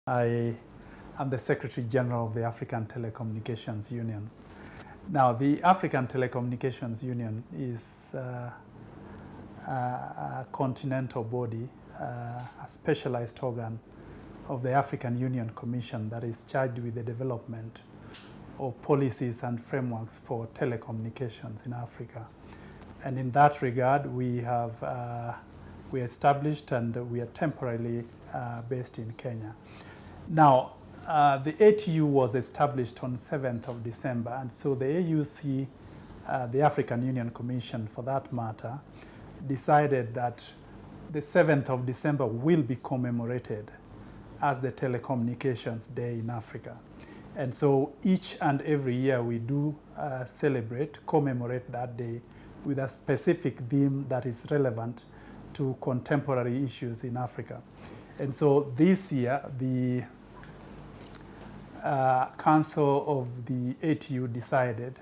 I am the Secretary General of the African Telecommunications Union. Now, the African Telecommunications Union is a continental body, a specialized organ of the African Union Commission that is charged with the development of policies and frameworks for telecommunications in Africa. And in that regard, we are established and we are temporarily based in Kenya. Now, the ATU was established on 7th of December, and so the AUC, the African Union Commission for that matter, decided that the 7th of December will be commemorated as the Telecommunications Day in Africa. And so each and every year we do commemorate that day with a specific theme that is relevant to contemporary issues in Africa. And so this year, the Council of the ATU decided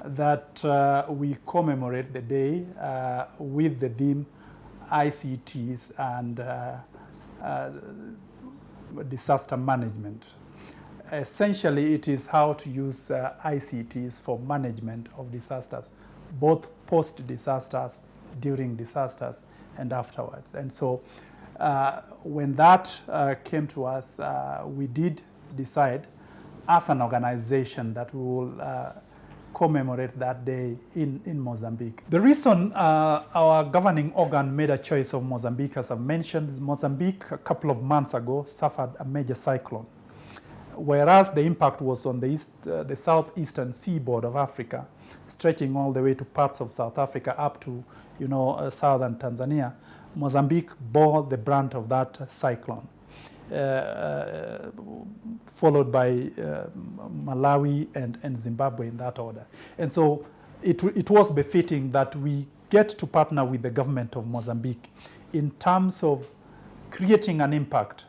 that we commemorate the day with the theme ICTs and disaster management. Essentially, it is how to use ICTs for management of disasters, both post-disasters, during disasters, and afterwards. And so when that came to us, we did decide as an organization that we will commemorate that day in Mozambique. The reason our governing organ made a choice of Mozambique, as I've mentioned, is Mozambique a couple of months ago suffered a major cyclone, whereas the impact was on the southeastern seaboard of Africa, stretching all the way to parts of South Africa up to, southern Tanzania. Mozambique bore the brunt of that cyclone, followed by Malawi and Zimbabwe in that order. And so it was befitting that we get to partner with the government of Mozambique in terms of creating an impact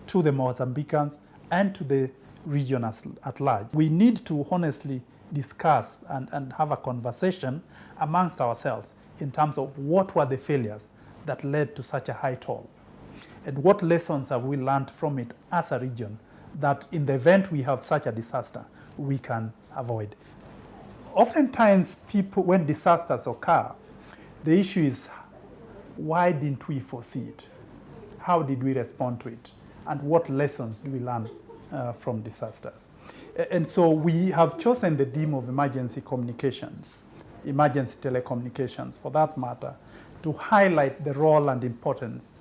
to the Mozambicans and to the region at large. We need to honestly discuss and have a conversation amongst ourselves in terms of what were the failures that led to such a high toll, and what lessons have we learned from it as a region that in the event we have such a disaster, we can avoid. Oftentimes, when disasters occur, the issue is, why didn't we foresee it? How did we respond to it? And what lessons do we learn from disasters? And so we have chosen the theme of emergency communications, emergency telecommunications for that matter, to highlight the role and importance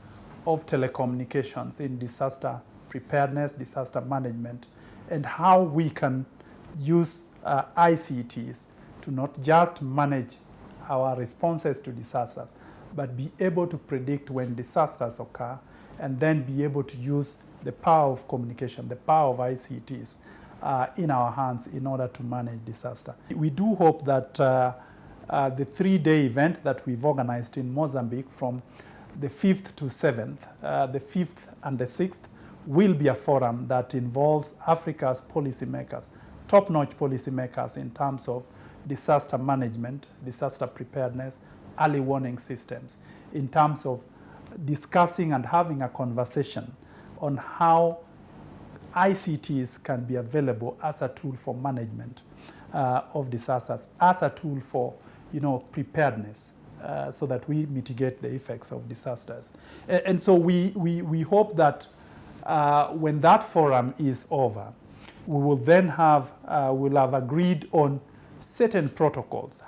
of telecommunications in disaster preparedness, disaster management, and how we can use ICTs to not just manage our responses to disasters, but be able to predict when disasters occur, and then be able to use the power of communication, the power of ICTs in our hands in order to manage disaster. We do hope that the 3-day event that we've organized in Mozambique from the 5th to 7th, the 5th and the 6th, will be a forum that involves Africa's policymakers, top-notch policymakers in terms of disaster management, disaster preparedness, early warning systems, in terms of discussing and having a conversation on how ICTs can be available as a tool for management of disasters, as a tool for preparedness, so that we mitigate the effects of disasters. And so we hope that when that forum is over, we will then we'll have agreed on certain protocols.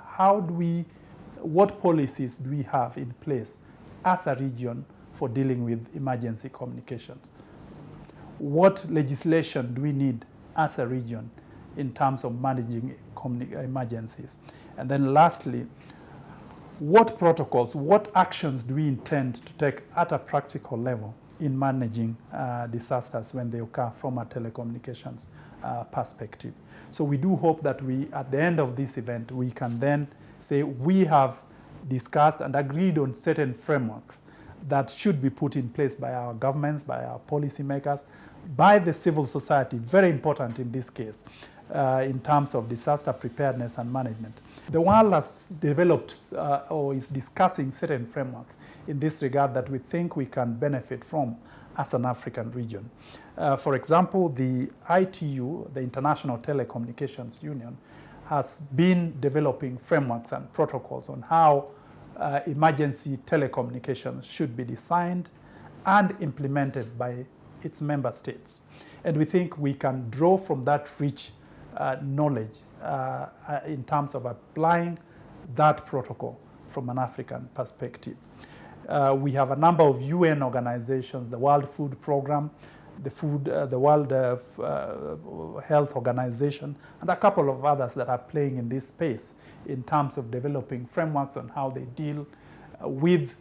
What policies do we have in place as a region for dealing with emergency communications? What legislation do we need as a region in terms of managing emergencies? And then lastly, what protocols, what actions do we intend to take at a practical level in managing disasters when they occur from a telecommunications perspective? So we do hope that at the end of this event, we can then say we have discussed and agreed on certain frameworks that should be put in place by our governments, by our policymakers, by the civil society, very important in this case, in terms of disaster preparedness and management. The world has developed or is discussing certain frameworks in this regard that we think we can benefit from as an African region. For example, the ITU, the International Telecommunications Union, has been developing frameworks and protocols on how emergency telecommunications should be designed and implemented by its member states. And we think we can draw from that rich knowledge in terms of applying that protocol from an African perspective. We have a number of UN organizations, the World Food Program, the World Health Organization, and a couple of others that are playing in this space in terms of developing frameworks on how they deal with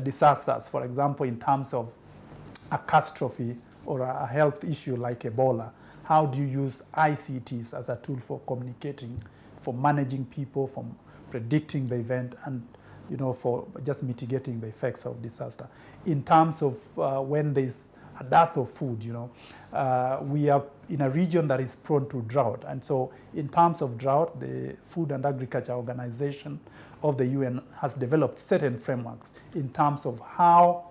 disasters. For example, in terms of a catastrophe or a health issue like Ebola, how do you use ICTs as a tool for communicating, for managing people, for predicting the event, and for just mitigating the effects of disaster. In terms of when there's a dearth of food, we are in a region that is prone to drought. And so in terms of drought, the Food and Agriculture Organization of the UN has developed certain frameworks in terms of how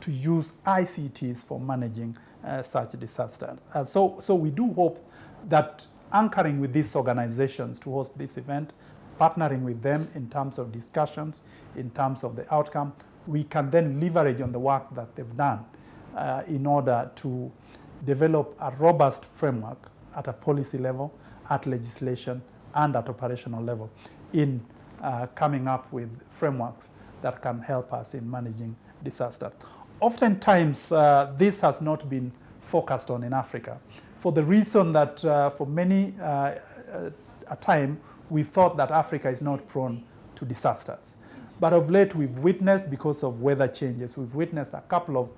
to use ICTs for managing such disaster. So we do hope that anchoring with these organizations to host this event, partnering with them in terms of discussions, in terms of the outcome, we can then leverage on the work that they've done in order to develop a robust framework at a policy level, at legislation, and at operational level in coming up with frameworks that can help us in managing disaster. Oftentimes, this has not been focused on in Africa for the reason that for many a time, we thought that Africa is not prone to disasters. But of late, we've witnessed, because of weather changes, we've witnessed a couple of,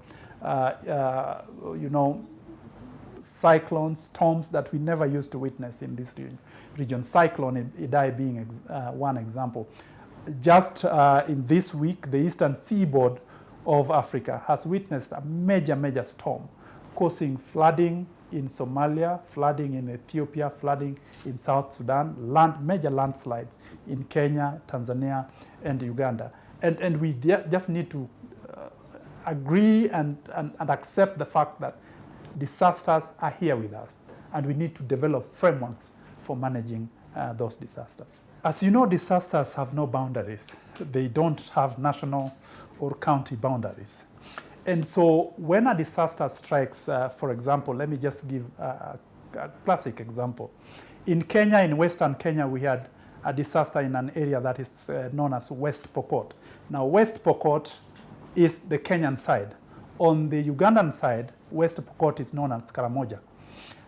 cyclones, storms that we never used to witness in this region. Cyclone Idai being one example. Just in this week, the eastern seaboard of Africa has witnessed a major storm, causing flooding in Somalia, flooding in Ethiopia, flooding in South Sudan, major landslides in Kenya, Tanzania, and Uganda. And we just need to agree and accept the fact that disasters are here with us, and we need to develop frameworks for managing those disasters. As you know, disasters have no boundaries. They don't have national or county boundaries. And so when a disaster strikes, for example, let me just give a classic example. In Kenya, in Western Kenya, we had a disaster in an area that is known as West Pokot. Now, West Pokot is the Kenyan side. On the Ugandan side, West Pokot is known as Karamoja.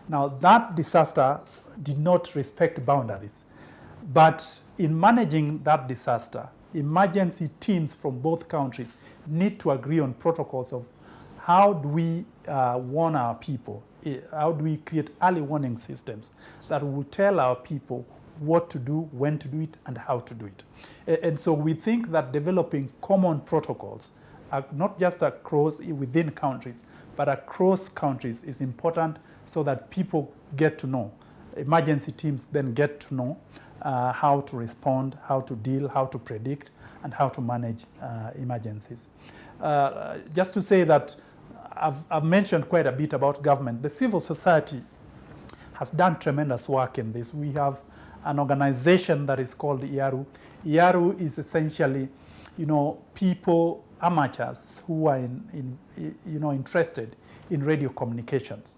Now, that disaster did not respect boundaries. But in managing that disaster, emergency teams from both countries need to agree on protocols of how do we warn our people, how do we create early warning systems that will tell our people what to do, when to do it, and how to do it. And so we think that developing common protocols, not just across within countries, but across countries is important so that people get to know. Emergency teams then get to know how to respond, how to deal, how to predict, and how to manage emergencies. Just to say that I've mentioned quite a bit about government. The civil society has done tremendous work in this. We have an organization that is called IARU. IARU is essentially, people, amateurs who are interested in radio communications.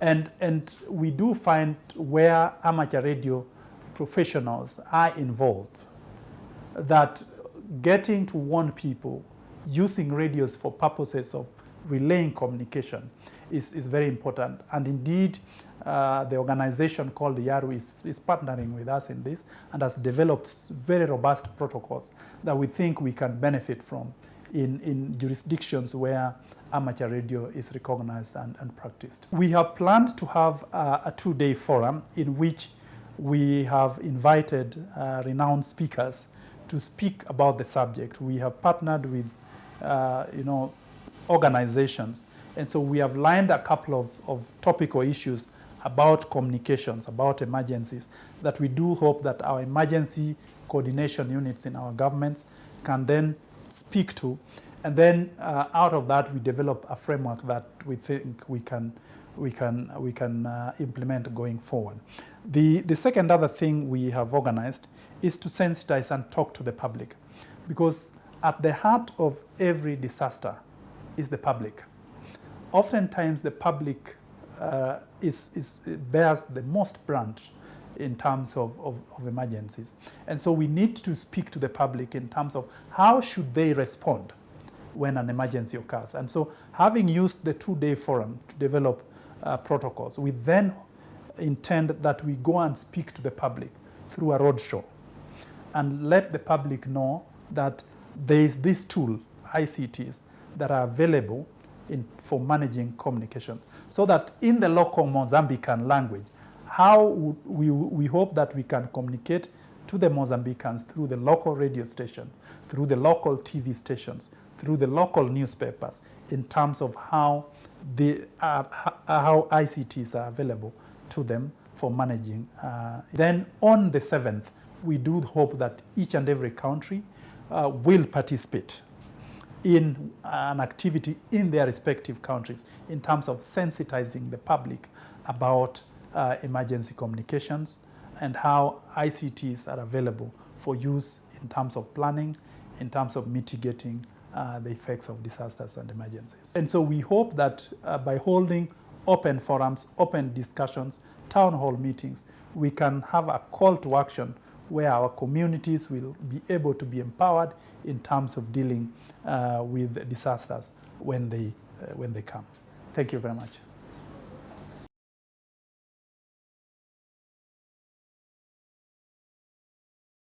And we do find where amateur radio professionals are involved, that getting to warn people using radios for purposes of relaying communication is very important. And indeed, the organization called IARU is partnering with us in this and has developed very robust protocols that we think we can benefit from in jurisdictions where amateur radio is recognized and practiced. We have planned to have a two-day forum in which we have invited renowned speakers to speak about the subject. We have partnered with, organizations. And so we have lined a couple of topical issues about communications, about emergencies, that we do hope that our emergency coordination units in our governments can then speak to, and then out of that we develop a framework that we think we can implement going forward. The second other thing we have organized is to sensitize and talk to the public, because at the heart of every disaster is the public. Oftentimes the public bears the most brunt in terms of emergencies. And so we need to speak to the public in terms of how should they respond when an emergency occurs. And so having used the 2-day forum to develop protocols, we then intend that we go and speak to the public through a roadshow and let the public know that there is this tool, ICTs, that are available for managing communications, so that in the local Mozambican language, how we hope that we can communicate to the Mozambicans through the local radio stations, through the local TV stations, through the local newspapers, in terms of how ICTs are available to them for managing. Then on the 7th, we do hope that each and every country will participate in an activity in their respective countries in terms of sensitizing the public about emergency communications and how ICTs are available for use in terms of planning, in terms of mitigating the effects of disasters and emergencies. And so we hope that by holding open forums, open discussions, town hall meetings, we can have a call to action where our communities will be able to be empowered in terms of dealing with disasters when they come. Thank you very much.